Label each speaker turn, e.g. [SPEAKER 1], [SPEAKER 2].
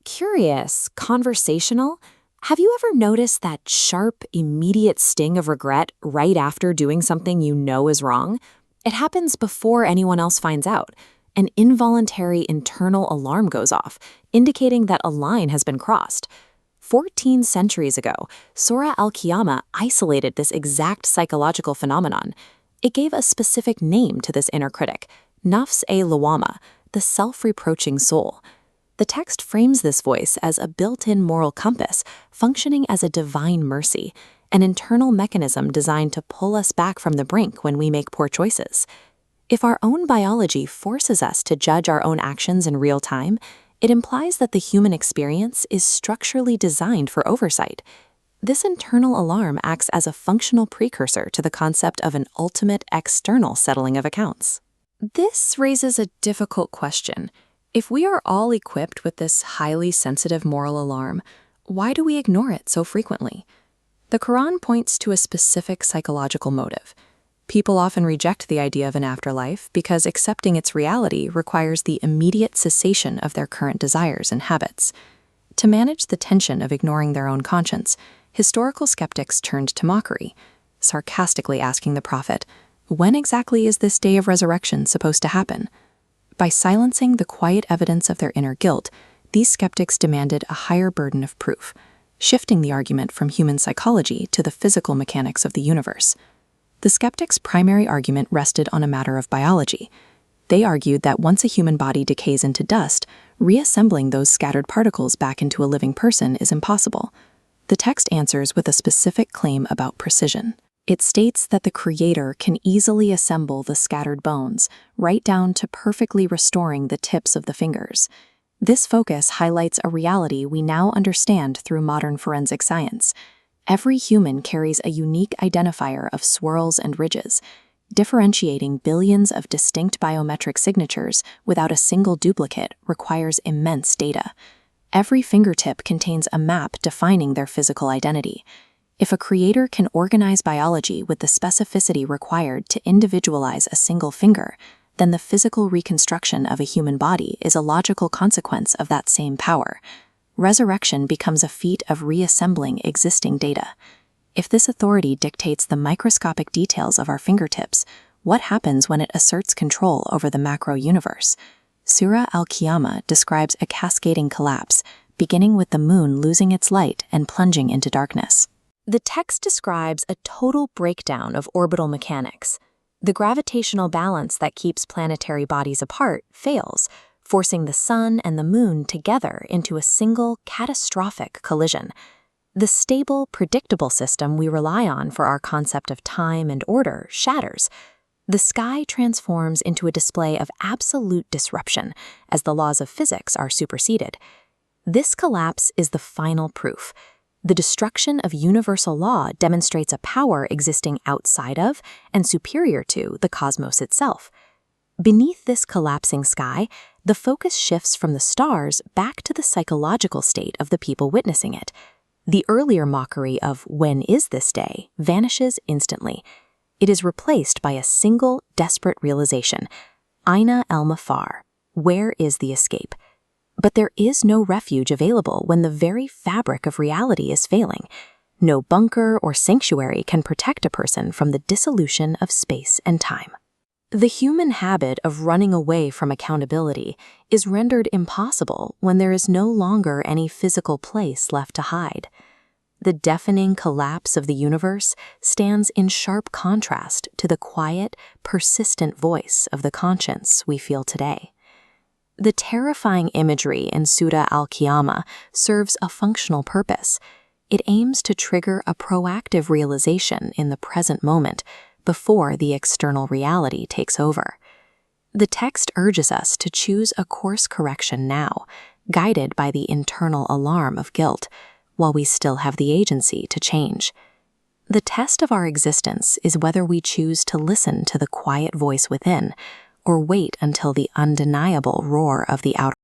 [SPEAKER 1] curious, conversational. Have you ever noticed that sharp, immediate sting of regret right after doing something you know is wrong? It happens before anyone else finds out. An involuntary internal alarm goes off, indicating that a line has been crossed. 14 centuries ago, Surah Al-Qiyamah isolated this exact psychological phenomenon. It gave a specific name to this inner critic, nafs-e-lawama, the self-reproaching soul. The text frames this voice as a built-in moral compass, functioning as a divine mercy, an internal mechanism designed to pull us back from the brink when we make poor choices. If our own biology forces us to judge our own actions in real time, it implies that the human experience is structurally designed for oversight. This internal alarm acts as a functional precursor to the concept of an ultimate external settling of accounts. This raises a difficult question. If we are all equipped with this highly sensitive moral alarm, why do we ignore it so frequently? The Quran points to a specific psychological motive. People often reject the idea of an afterlife because accepting its reality requires the immediate cessation of their current desires and habits. To manage the tension of ignoring their own conscience, historical skeptics turned to mockery, sarcastically asking the Prophet, "When exactly is this day of resurrection supposed to happen?" By silencing the quiet evidence of their inner guilt, these skeptics demanded a higher burden of proof, shifting the argument from human psychology to the physical mechanics of the universe. The skeptics' primary argument rested on a matter of biology. They argued that once a human body decays into dust, reassembling those scattered particles back into a living person is impossible. The text answers with a specific claim about precision. It states that the Creator can easily assemble the scattered bones, right down to perfectly restoring the tips of the fingers. This focus highlights a reality we now understand through modern forensic science. Every human carries a unique identifier of swirls and ridges. Differentiating billions of distinct biometric signatures without a single duplicate requires immense data. Every fingertip contains a map defining their physical identity. If a creator can organize biology with the specificity required to individualize a single finger, then the physical reconstruction of a human body is a logical consequence of that same power. Resurrection becomes a feat of reassembling existing data. If this authority dictates the microscopic details of our fingertips, what happens when it asserts control over the macro universe? Surah Al-Qiyamah describes a cascading collapse, beginning with the moon losing its light and plunging into darkness. The text describes a total breakdown of orbital mechanics. The gravitational balance that keeps planetary bodies apart fails, forcing the sun and the moon together into a single catastrophic collision. The stable, predictable system we rely on for our concept of time and order shatters. The sky transforms into a display of absolute disruption as the laws of physics are superseded. This collapse is the final proof. The destruction of universal law demonstrates a power existing outside of and superior to the cosmos itself. Beneath this collapsing sky, the focus shifts from the stars back to the psychological state of the people witnessing it. The earlier mockery of "when is this day" vanishes instantly. It is replaced by a single, desperate realization: Aina el-Mafar, where is the escape? But there is no refuge available when the very fabric of reality is failing. No bunker or sanctuary can protect a person from the dissolution of space and time. The human habit of running away from accountability is rendered impossible when there is no longer any physical place left to hide. The deafening collapse of the universe stands in sharp contrast to the quiet, persistent voice of the conscience we feel today. The terrifying imagery in Surah Al-Qiyamah serves a functional purpose. It aims to trigger a proactive realization in the present moment before the external reality takes over. The text urges us to choose a course correction now, guided by the internal alarm of guilt, while we still have the agency to change. The test of our existence is whether we choose to listen to the quiet voice within, or wait until the undeniable roar of the outer